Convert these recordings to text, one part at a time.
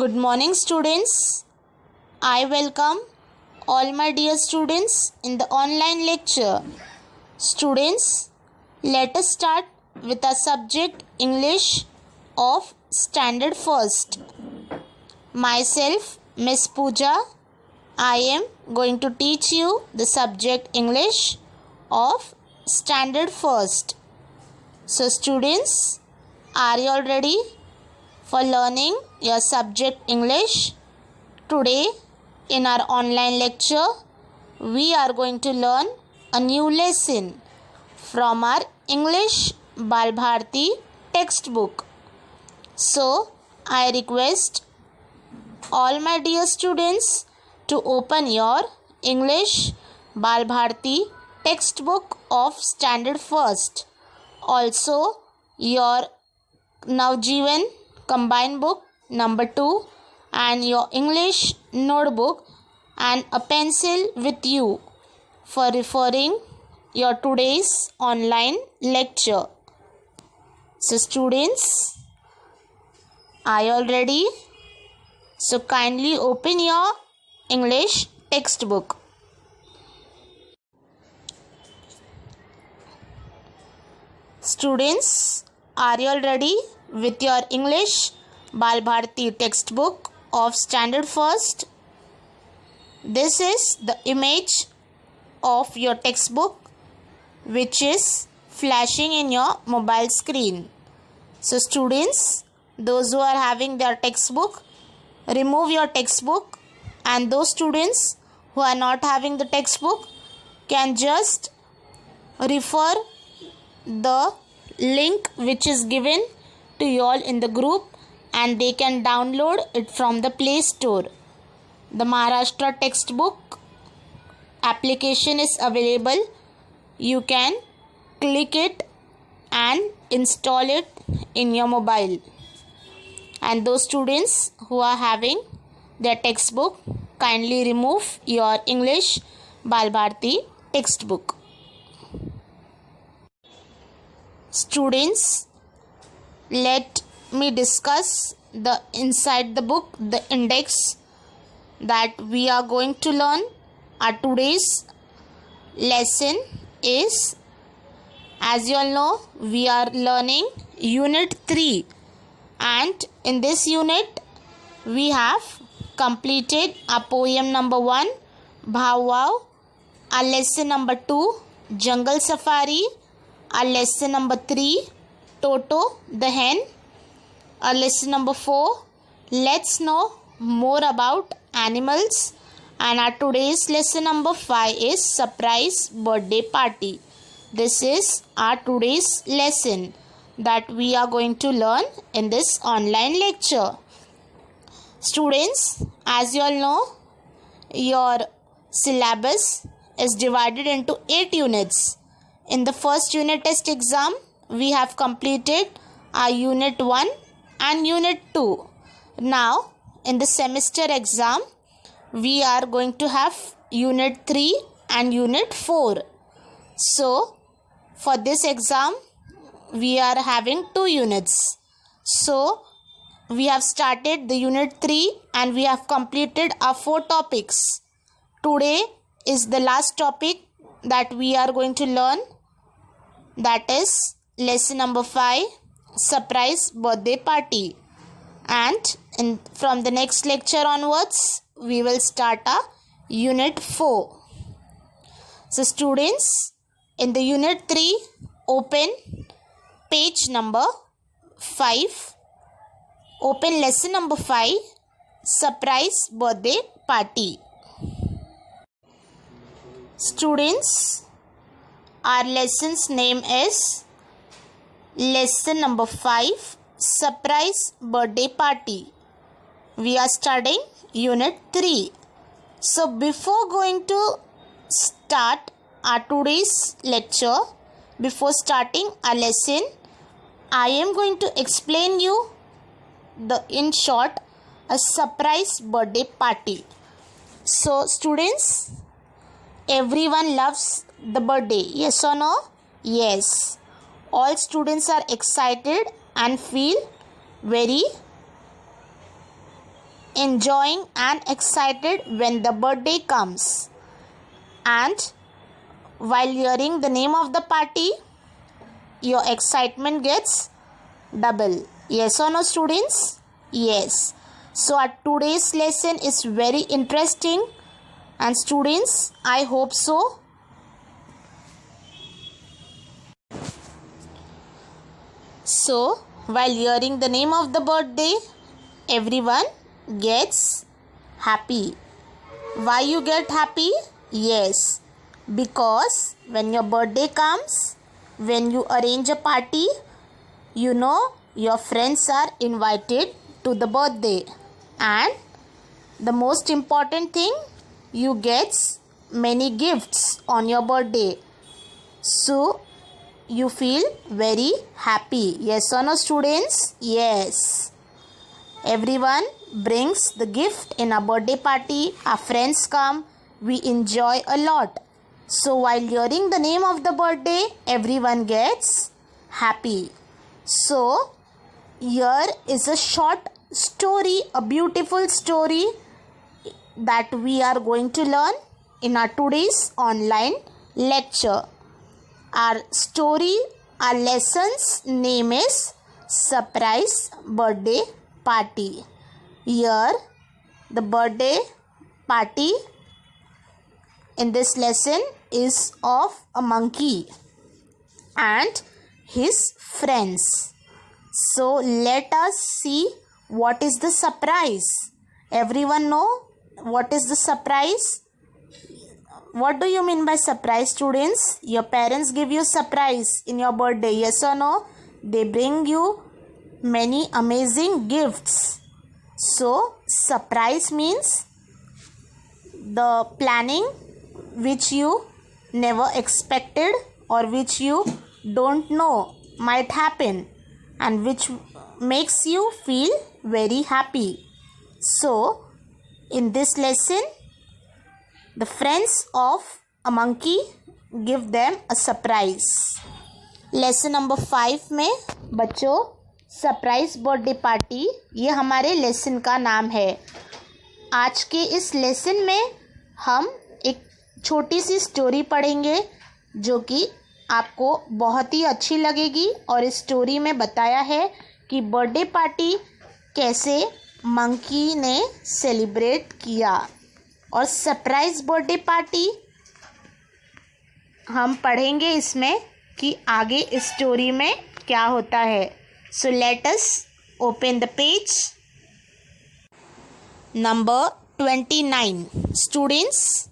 Good morning, students. I welcome all my dear students in the online lecture. Students, let us start with our subject English of Standard First. Myself, Miss Pooja, I am going to teach you the subject English of Standard First. So, students, are you all ready for learning your subject English? Today in our online lecture we are going to learn a new lesson from our English Balbharti textbook. So I request all my dear students to open your English Balbharti textbook of Standard First. Also your Navjeevan combined book number 2 and your English notebook and a pencil with you for referring your today's online lecture. So students, are you all ready? So kindly open your English textbook. Students, are you all ready with your English Balbharti textbook of Standard First? This is the image of your textbook which is flashing in your mobile screen. So students, those who are having their textbook, remove your textbook, and those students who are not having the textbook can just refer the link which is given to you all in the group and they can download it from the Play Store. The Maharashtra textbook application is available. You can click it and install it in your mobile. And those students who are having their textbook, kindly remove your English Balbharti textbook. Students, let me discuss the inside the book, the index that we are going to learn. Our today's lesson is, as you all know, we are learning unit 3, and in this unit we have completed a poem number 1, Bhav Vav, a lesson number 2, Jungle Safari, a lesson number 3, Toto the Hen, a lesson number 4, Let's Know More About Animals, and our today's lesson number 5 is Surprise Birthday Party. This is our today's lesson that we are going to learn in this online lecture. Students, as you all know, your syllabus is divided into 8 units. In the first unit test exam, we have completed our unit 1 and unit 2. Now, in the semester exam, we are going to have unit 3 and unit 4. So, for this exam, we are having 2 units. So, we have started the unit 3 and we have completed our 4 topics. Today is the last topic that we are going to learn, that is lesson number 5, Surprise Birthday Party. And from the next lecture onwards, we will start our unit 4. So students, in the unit 3, open page number 5, open lesson number 5, Surprise Birthday Party. Students, our lesson's name is lesson number 5, Surprise Birthday Party. We are studying unit 3. So before going to start our today's lecture, before starting our lesson, I am going to explain you in short a surprise birthday party. So students, everyone loves the birthday, yes or no? Yes. All students are excited and feel very enjoying and excited when the birthday comes. And while hearing the name of the party, your excitement gets double. Yes or no, students? Yes. So our today's lesson is very interesting, and students, I hope so. So while hearing the name of the birthday, everyone gets happy. Why you get happy? Yes, because when your birthday comes, when you arrange a party, you know your friends are invited to the birthday, and the most important thing, you get many gifts on your birthday. So you feel very happy. Yes or no, students? Yes. Everyone brings the gift in a birthday party. Our friends come. We enjoy a lot. So while hearing the name of the birthday, everyone gets happy. So here is a short story, a beautiful story that we are going to learn in our today's online lecture. Our story, our lesson's name is Surprise Birthday Party. Here the birthday party in this lesson is of a monkey and his friends. So let us see what is the surprise. Everyone know what is the surprise? What do you mean by surprise, students? Your parents give you surprise in your birthday, yes or no? They bring you many amazing gifts. So surprise means the planning which you never expected or which you don't know might happen, and which makes you feel very happy. So in this lesson, the friends of a monkey give them a surprise. Lesson number 5 में बच्चों surprise birthday party, ये हमारे lesson का नाम है. आज के इस लेसन में हम एक छोटी सी स्टोरी पढ़ेंगे जो कि आपको बहुत ही अच्छी लगेगी. और इस स्टोरी में बताया है कि बर्थडे पार्टी कैसे मंकी ने सेलिब्रेट किया. और सरप्राइज बर्थडे पार्टी हम पढ़ेंगे इसमें कि आगे इस स्टोरी में क्या होता है. So let us open the page number 29. Students,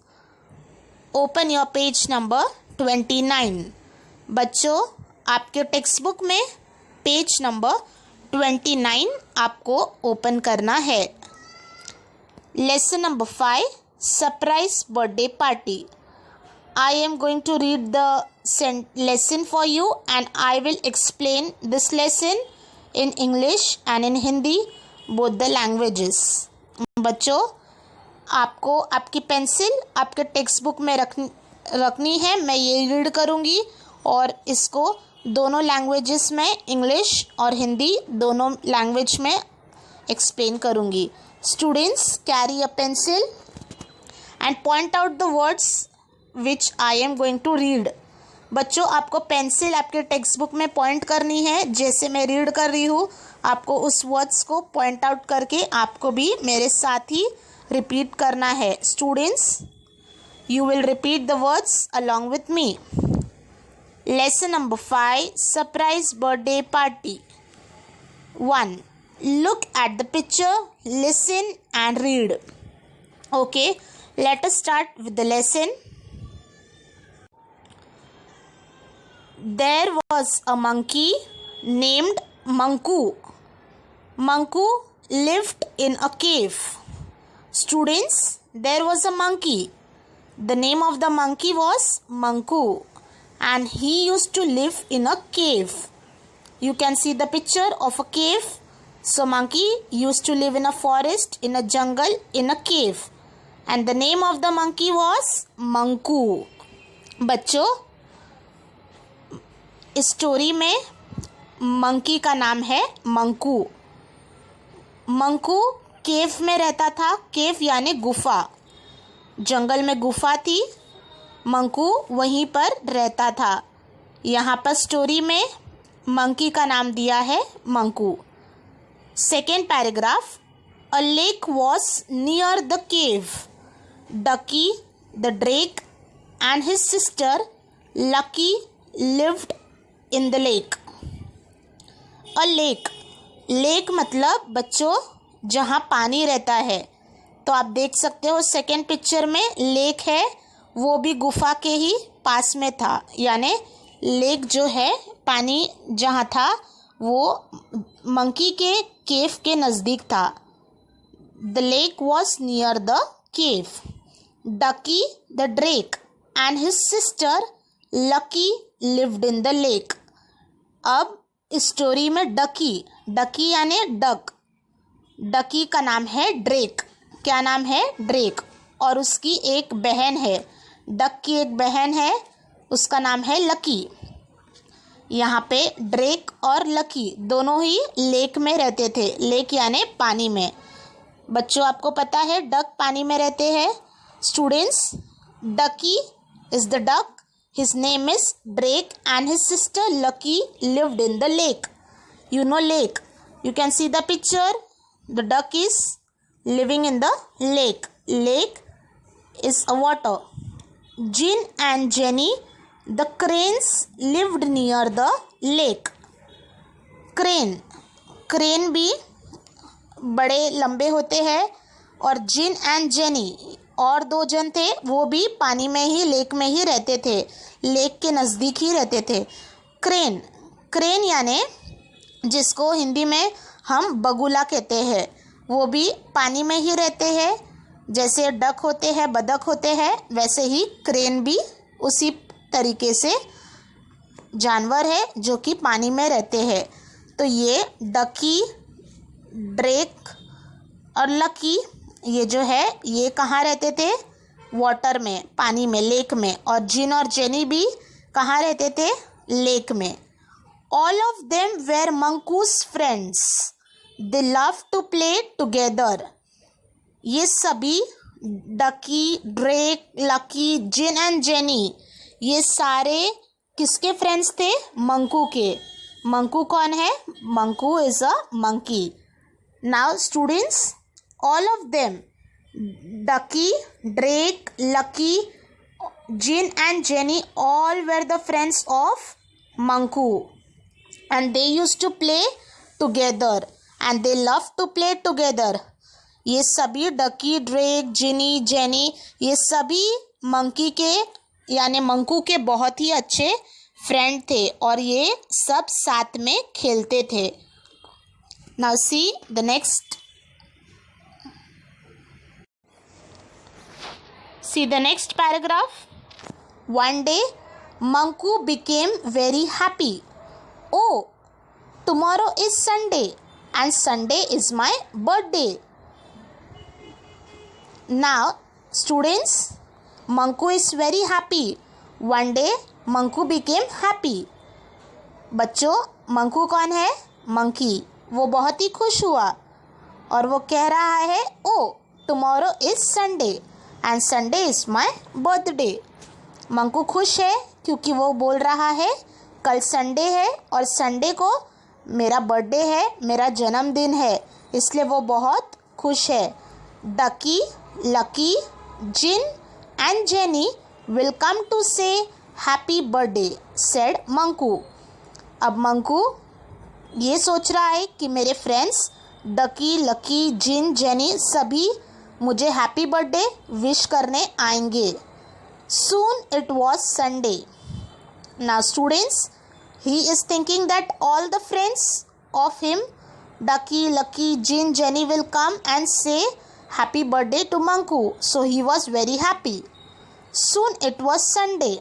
open your page number 29. बच्चों, आपके टेक्स्ट बुक में पेज नंबर 29 आपको ओपन करना है. Lesson number 5, surprise birthday party. I am going to read the lesson for you and I will explain this lesson in English and in Hindi, both the languages. बच्चों, आपको आपकी pencil आपके text book में रखनी है. मैं ये read करूँगी और इसको दोनों लैंग्वेजेस में, इंग्लिश और हिंदी दोनों लैंग्वेज में एक्सप्लेन करूँगी. Students, carry a pencil and point out the words which I am going to read. बच्चों, आपको पेंसिल आपके टेक्स्ट बुक में पॉइंट करनी है. जैसे मैं रीड कर रही हूँ आपको उस वर्ड्स को पॉइंट आउट करके आपको भी मेरे साथ ही रिपीट करना है. Students, you will repeat the words along with me. Lesson number 5, surprise birthday party. 1. Look at the picture, listen and read. Okay, let us start with the lesson. There was a monkey named Manku. Manku lived in a cave. Students, there was a monkey. The name of the monkey was Manku and he used to live in a cave. You can see the picture of a cave. So monkey used to live in a forest, in a jungle, in a cave. And the name of the monkey was Manku. बच्चों, इस story में monkey का नाम है मंकू. मंकू केव में रहता था। केव यानी गुफा, जंगल में गुफा थी, मंकू वहीं पर रहता था। यहाँ पर स्टोरी में मंकी का नाम दिया है Monku. Second paragraph, a lake was near the cave, Ducky the drake and his sister Lucky lived in the lake. A lake, lake मतलब बच्चों जहाँ पानी रहता है। तो आप देख सकते हो सेकेंड पिक्चर में लेक है, वो भी गुफा के ही पास में था, यानी लेक जो है पानी जहाँ था वो मंकी के केव के नज़दीक था। The lake was near the cave, Ducky the drake and his sister Lucky lived in the lake. अब स्टोरी में डकी, डकी यानी डक, डकी का नाम है ड्रेक। क्या नाम है? ड्रेक। और उसकी एक बहन है, डक की एक बहन है, उसका नाम है लकी। यहाँ पे ड्रेक और लकी दोनों ही लेक में रहते थे। लेक यानी पानी में। बच्चों आपको पता है डक पानी में रहते हैं। Students, Ducky is the duck, his name is Drake and his sister Lucky lived in the lake. You know lake. You can see the picture. The duck is living in the lake. Lake is a water. Jin and Jenny, the cranes, lived near the lake. Crane, crane भी बड़े लंबे होते हैं। और जिन and jenny और दो जन थे, वो भी पानी में ही, लेक में ही रहते थे, लेक के नज़दीक ही रहते थे। क्रेन, क्रेन यानी जिसको हिंदी में हम बगुला कहते हैं, वो भी पानी में ही रहते हैं। जैसे डक होते हैं, बतख होते हैं, वैसे ही क्रेन भी उसी तरीके से जानवर है जो कि पानी में रहते हैं। तो ये डकी, ड्रेक और लकी ये जो है ये कहाँ रहते थे? वाटर में, पानी में, लेक में। और जिन और जेनी भी कहाँ रहते थे? लेक में। All of them were Monku's friends, they love to play together. ये सभी Ducky, drake, Lucky, Jin and Jenny ये सारे किसके फ्रेंड्स थे? मंकू के। मंकू कौन है? Monku is a monkey. Now students, all of them, Ducky, Drake, Lucky, Jin and Jenny, all were the friends of Manku, and they used to play together and they loved to play together. ये सभी Ducky, Drake, जिनी, jenny ये सभी monkey के यानी मंकू के बहुत ही अच्छे friend थे और ये सब साथ में खेलते थे। Now see the next. See the next paragraph. One day, Manku became very happy. Oh, tomorrow is Sunday and Sunday is my birthday. Now, students, Manku is very happy. One day, Manku became happy. बच्चों, मंकू कौन है? Monkey. वो बहुत ही खुश हुआ और वो कह रहा है, oh tomorrow is Sunday and Sunday is my birthday. Monku खुश है क्योंकि वो बोल रहा है कल संडे है और संडे को मेरा बर्थडे है, मेरा जन्मदिन है, इसलिए वो बहुत खुश है। Ducky, Lucky, Jin and Jenny will come to say happy birthday said Monku. अब मंकू ये सोच रहा है कि मेरे friends Ducky, Lucky, Jin, Jenny सभी मुझे हैप्पी बर्थडे विश करने आएंगे। Soon it was Sunday. Now students, he is thinking that all the friends of him, Ducky, Lucky, Jin, Jenny will come and say happy birthday to Monku, so he was very happy. Soon it was Sunday.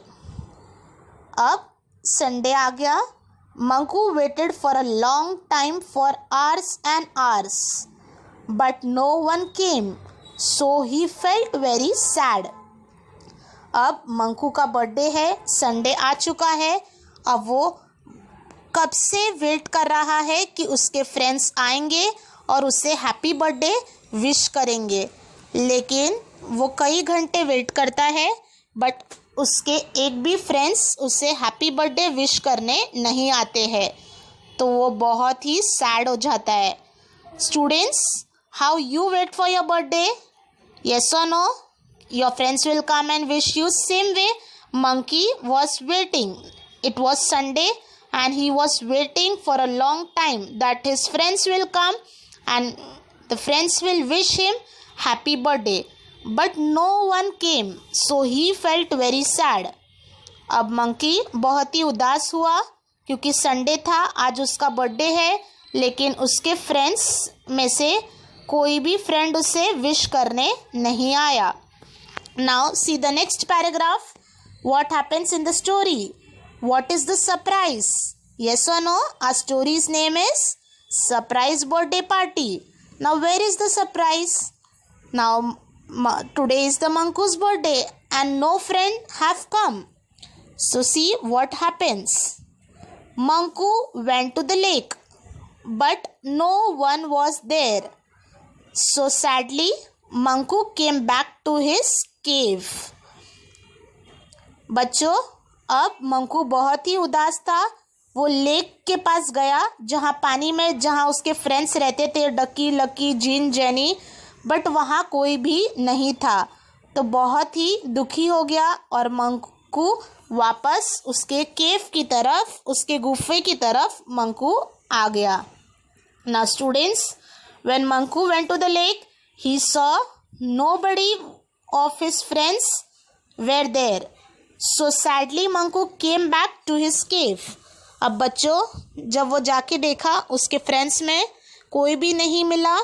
अब Sunday आ गया। Monku waited for a long time, for hours and hours, but no one came, so he felt very sad. अब Monku का birthday है, Sunday आ चुका है, अब वो कब से वेट कर रहा है कि उसके फ्रेंड्स आएंगे और उसे हैप्पी बर्थडे विश करेंगे, लेकिन वो कई घंटे वेट करता है बट उसके एक भी फ्रेंड्स उसे हैप्पी बर्थडे विश करने नहीं आते हैं, तो वो बहुत ही सैड हो जाता है। Students, how you wait for your birthday? Yes और no? Your friends will come and wish you same way monkey was waiting. It was Sunday and he was waiting for a long time that his friends will come and the friends will wish him happy birthday. But no one came, so he felt very sad. अब monkey बहुत ही उदास हुआ क्योंकि Sunday था, आज उसका birthday है, लेकिन उसके फ्रेंड्स में से कोई भी फ्रेंड उसे विश करने नहीं आया। Now see the next paragraph. What happens in the story? What is the surprise? Yes or no? Our story's name is Surprise Birthday Party. Now where is the surprise? Now today is the Manku's birthday and no friend have come. So see what happens. Manku went to the lake but no one was there. So sadly Manku came back to his cave. बच्चों, अब मंकू बहुत ही उदास था। वो lake के पास गया जहाँ पानी में जहाँ उसके फ्रेंड्स रहते थे, डकी, लकी, जिन, जेनी, बट वहाँ कोई भी नहीं था, तो बहुत ही दुखी हो गया और मंकू वापस उसके केव की तरफ, उसके गुफे की तरफ मंकू आ गया। Now students, when Manku went to the lake, he saw nobody of his friends were there. So sadly Manku came back to his cave. अब बच्चों, जब वो जाके देखा उसके फ्रेंड्स में कोई भी नहीं मिला,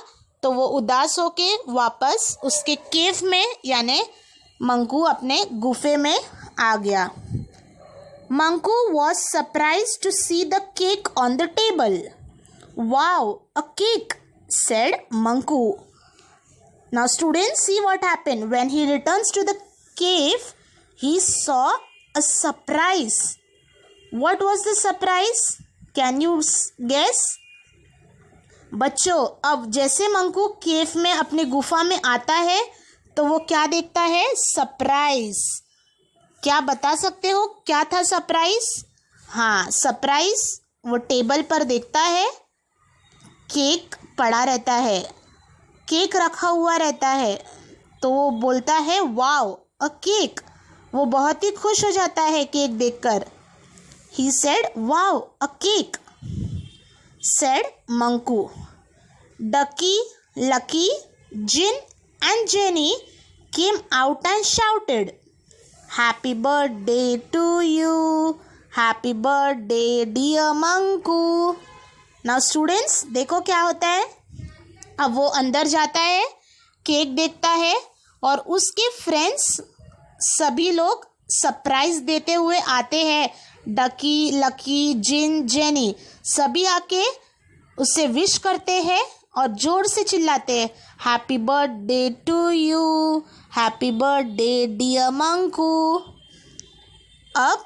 तो वो उदास होके वापस उसके केव में यानी मंकू अपने गुफे में आ गया। Manku was surprised to see the cake on the table. Wow, a cake, said Manku. Now students, see what happened. When he returns to the cave, he saw a surprise. What was the surprise? Can you guess? बच्चों, अब जैसे मंकू केव में अपनी गुफा में आता है तो वो क्या देखता है? सरप्राइज। क्या बता सकते हो क्या था सरप्राइज? हाँ, सरप्राइज वो टेबल पर देखता है, केक पड़ा रहता है, केक रखा हुआ रहता है, तो वो बोलता है वाओ अ केक। वो बहुत ही खुश हो जाता है केक देखकर। He said, wow, a cake, said Manku. Ducky, Lucky, Jin and Jenny came out and shouted, happy birthday to you, happy birthday dear Manku. Now students, देखो क्या होता है। अब वो अंदर जाता है, केक देखता है और उसके फ्रेंड्स सभी लोग सरप्राइज देते हुए आते हैं। डकी, लकी, जिन, जेनी सभी आके उसे विश करते हैं और जोर से चिल्लाते हैं, happy birthday to you, happy birthday dear Monku. अब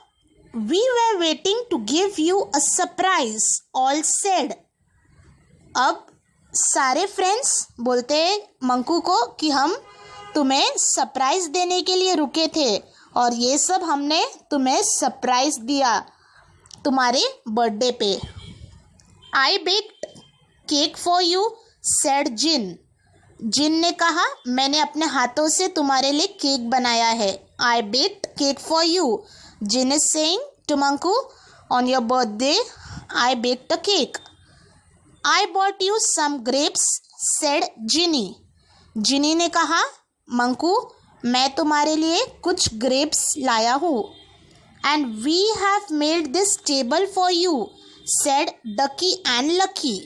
we were waiting to give you a surprise, all said. अब सारे फ्रेंड्स बोलते हैं मंकू को कि हम तुम्हें सरप्राइज देने के लिए रुके थे और ये सब हमने तुम्हें सरप्राइज दिया तुम्हारे बर्थडे पे। I baked cake for you, said Jin. Jin ने कहा, मैंने अपने हाथों से तुम्हारे लिए केक बनाया है। I baked cake for you, Jin is saying to Monku, on your birthday I baked a cake. I bought you some grapes, said Jinny. Jinny ने कहा, मंकू मैं तुम्हारे लिए कुछ ग्रेप्स लाया हूँ। And we have made this table for you, said Ducky and Lucky.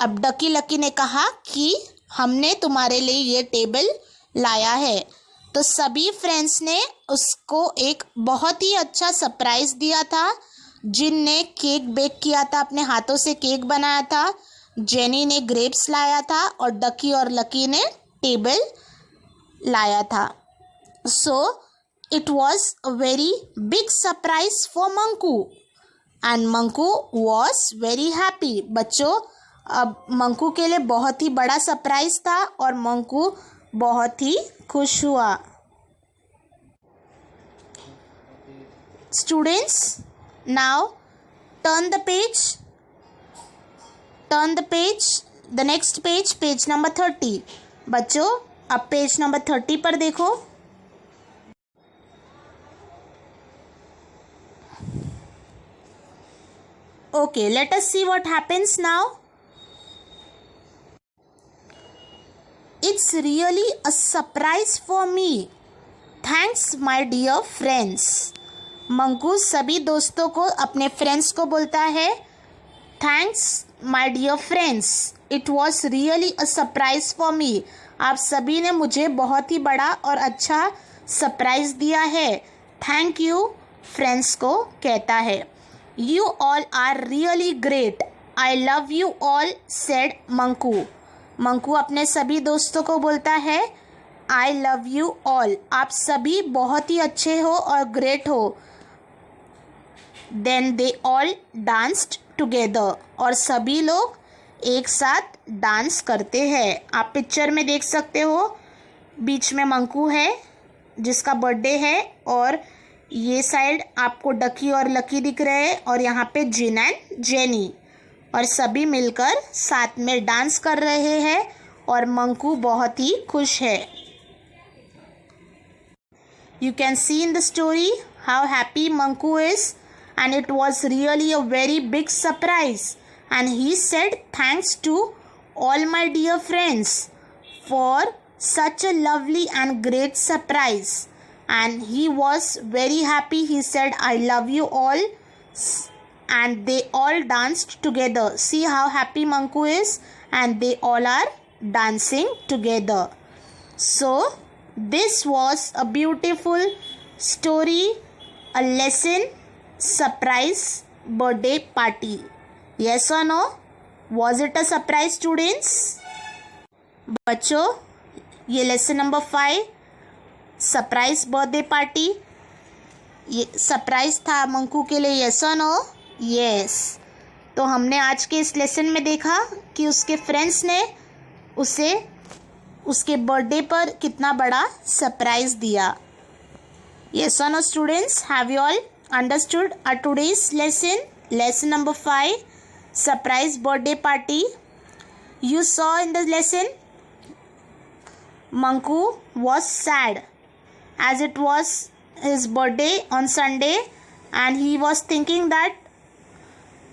अब Ducky lucky ने कहा कि हमने तुम्हारे लिए ये टेबल लाया है। तो सभी फ्रेंड्स ने उसको एक बहुत ही अच्छा सरप्राइज दिया था। जिन ने केक बेक किया था, अपने हाथों से केक बनाया था, जेनी ने ग्रेप्स लाया था और डकी और लकी ने टेबल लाया था। So it was a very big surprise for Monku and Monku was very happy. बच्चों, अब मंकू के लिए बहुत ही बड़ा सरप्राइज था और मंकू बहुत ही खुश हुआ। Students, now turn the page, the next page, page number 30। बच्चों, अब पेज नंबर 30 पर देखो। Okay, let us see what happens now. It's really a surprise for me. Thanks, my dear friends. Manku सभी दोस्तों को, अपने फ्रेंड्स को बोलता है, thanks my dear friends, it was really a surprise for me. आप सभी ने मुझे बहुत ही बड़ा और अच्छा सरप्राइज दिया है। थैंक यू फ्रेंड्स को कहता है। You all are really great. I love you all, said Manku. Manku अपने सभी दोस्तों को बोलता है, I love you all. आप सभी बहुत ही अच्छे हो और ग्रेट हो। Then they all danced together. और सभी लोग एक साथ डांस करते हैं। आप पिक्चर में देख सकते हो, बीच में मंकू है जिसका बर्थडे है, और ये साइड आपको डकी और लकी दिख रहे हैं, और यहाँ पे जिन एंड जेनी, और सभी मिलकर साथ में डांस कर रहे हैं और मंकू बहुत ही खुश है। You can see in the story how happy Manku is, and it was really a very big surprise, and he said thanks to all my dear friends for such a lovely and great surprise. And he was very happy. He said, I love you all, and they all danced together. See how happy Manku is, and they all are dancing together. So this was a beautiful story, a lesson, surprise birthday party. Yes or no? Was it a surprise, students? बच्चों, ये lesson number 5, surprise birthday party, ये surprise था मंकू के लिए। Yes और no? Yes. तो हमने आज के इस लेसन में देखा कि उसके फ्रेंड्स ने उसे उसके बर्थडे पर कितना बड़ा सरप्राइज दिया। यस और no students? Have you all understood today's lesson, lesson number 5, surprise birthday party? You saw in the lesson, Manku was sad as it was his birthday on Sunday, and he was thinking that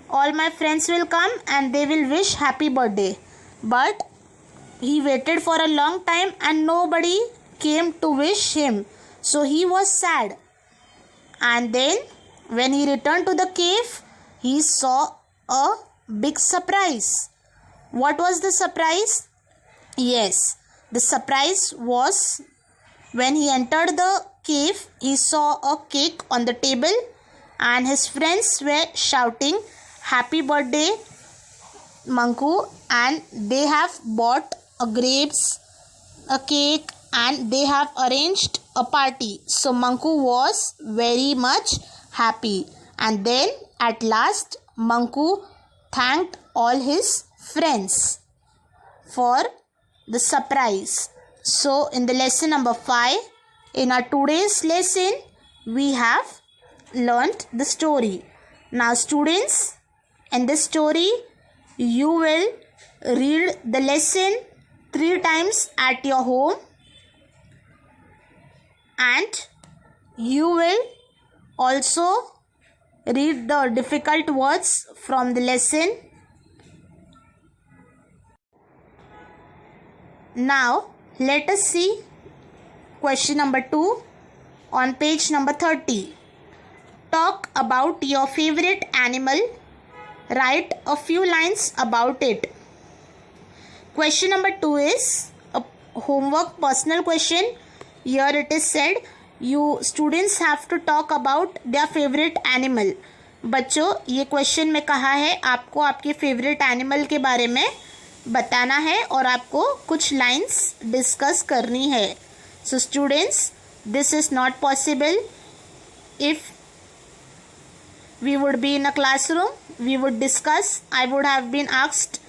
all my friends will come and they will wish happy birthday. But he waited for a long time and nobody came to wish him. So he was sad. And then when he returned to the cave, he saw a big surprise. What was the surprise? Yes, the surprise was when he entered the cave, he saw a cake on the table and his friends were shouting, Happy birthday, Manku, and they have bought a grapes, a cake, and they have arranged a party. So Manku was very much happy. And then at last, Manku thanked all his friends for the surprise. So in the lesson number 5, in our today's lesson, we have learnt the story. Now students, in this story, you will read the lesson 3 times at your home, and you will also read the difficult words from the lesson. Now let us see question number 2 on page number 30. Talk about your favorite animal. Write a few lines about it. Question number 2 is a homework personal question. Here it is said, you students have to talk about their favorite animal. बच्चों, ये question में कहा है आपको आपके favourite animal के बारे में बताना है और आपको कुछ लाइन्स डिस्कस करनी है. So students, this is not possible. If we would be in a classroom, we would discuss. I would have been asked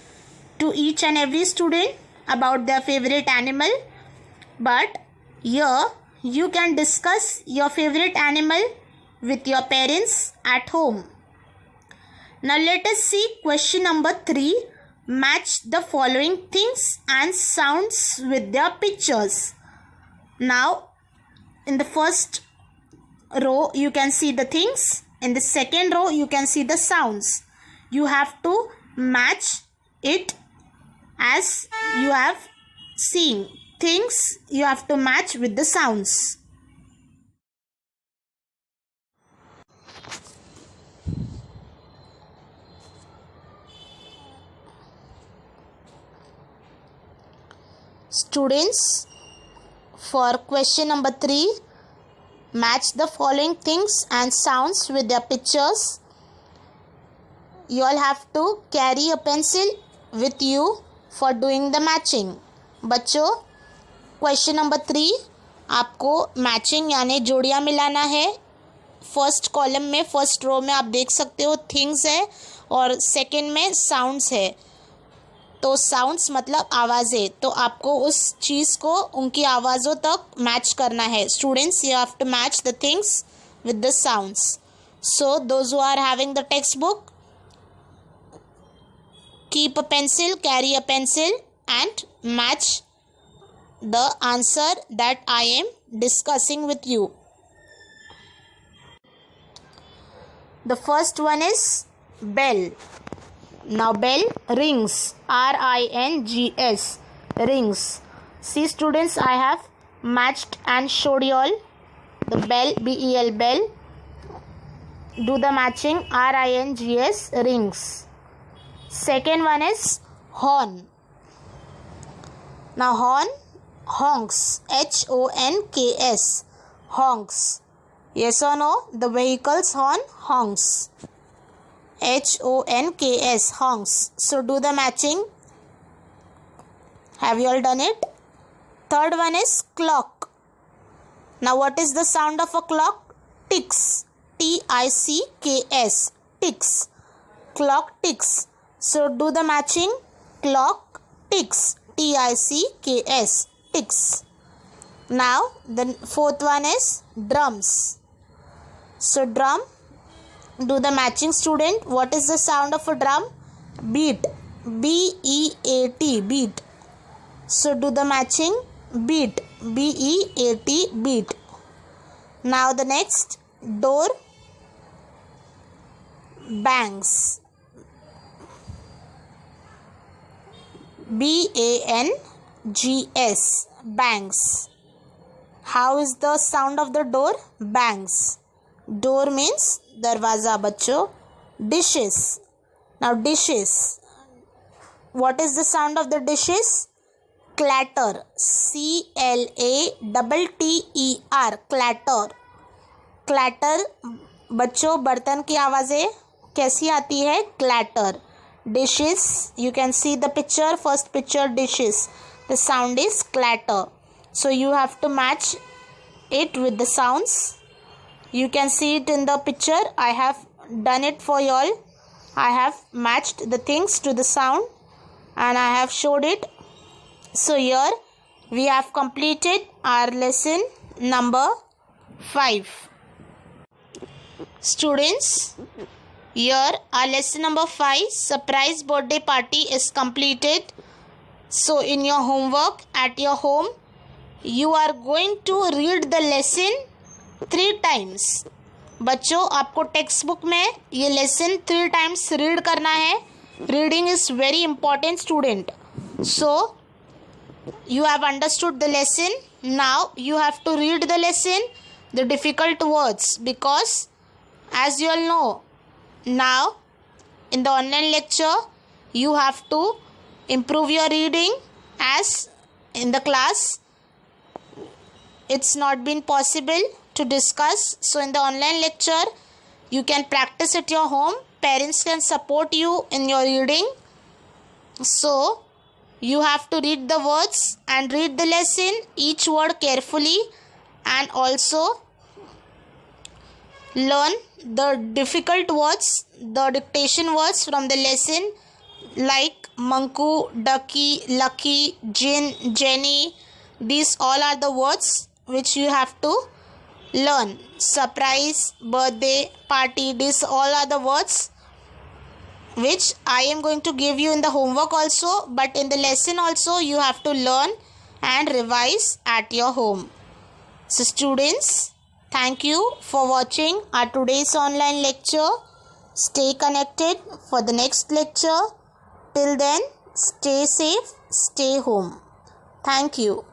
to each and every student about their favorite animal, but here you can discuss your favorite animal with your parents at home. Now let us see question number 3. Match the following things and sounds with their pictures. Now in the first row you can see the things. In the second row you can see the sounds. You have to match it as you have seen. Things you have to match with the sounds. Students, for question number 3, match the following things and sounds with their pictures. You all have to carry a pencil with you for doing the matching. बच्चों, question number 3 आपको matching यानी जोड़ियाँ मिलाना है. First column में, first row में आप देख सकते हो थिंग्स है और सेकंड में साउंड्स है. तो साउंड्स मतलब आवाज़ें, तो आपको उस चीज़ को उनकी आवाज़ों तक मैच करना है. Students, you have to match the things with the sounds. So those who are having the text book, keep a pencil, carry a pencil and match the answer that I am discussing with you. The first one is bell. Now bell rings, R-I-N-G-S, rings. See students, I have matched and showed you all the bell, B-E-L, bell. Do the matching, R-I-N-G-S, rings. Second one is horn. Now horn, honks, H-O-N-K-S, honks. Yes or no? The vehicle's horn honks, H-O-N-K-S, honks. So do the matching. Have you all done it? Third one is clock. Now what is the sound of a clock? Ticks, T-I-C-K-S, ticks. Clock ticks. So do the matching. Clock ticks, T-I-C-K-S, ticks. Now the fourth one is drums. So drum, do the matching student. What is the sound of a drum? Beat, B-E-A-T, beat. So do the matching. Beat, B-E-A-T, beat. Now the next, door, bangs, B-A-N-G-S, bangs. How is the sound of the door? Bangs. Door means darwaza bachcho. Dishes. Now dishes. What is the sound of the dishes? Clatter, C-L-A-T-T-E-R, clatter. Clatter बच्चों बर्तन की आवाज़ें कैसी आती है? Clatter. Dishes, you can see the picture, first picture, dishes. The sound is clatter. So you have to match it with the sounds. You can see it in the picture. I have done it for you all. I have matched the things to the sound and I have showed it. So here we have completed our lesson number 5. Students, here our lesson number 5, surprise birthday party, is completed. So in your homework at your home, you are going to read the lesson 3 times. बच्चों आपको text book में ये lesson 3 times read करना है. Reading is very important student. So you have understood the lesson. Now you have to read the lesson, the difficult words, because as you all know, now in the online lecture you have to improve your reading, as in the class it's not been possible to discuss. So in the online lecture you can practice at your home. Parents can support you in your reading. So you have to read the words and read the lesson, each word carefully, and also learn the difficult words, the dictation words from the lesson like Manku, Ducky, Lucky, Jin, Jenny. These all are the words which you have to learn. Surprise, birthday, party. These all are the words which I am going to give you in the homework also, but in the lesson also you have to learn and revise at your home. So students, thank you for watching our today's online lecture. Stay connected for the next lecture. Till then, stay safe, stay home. Thank you.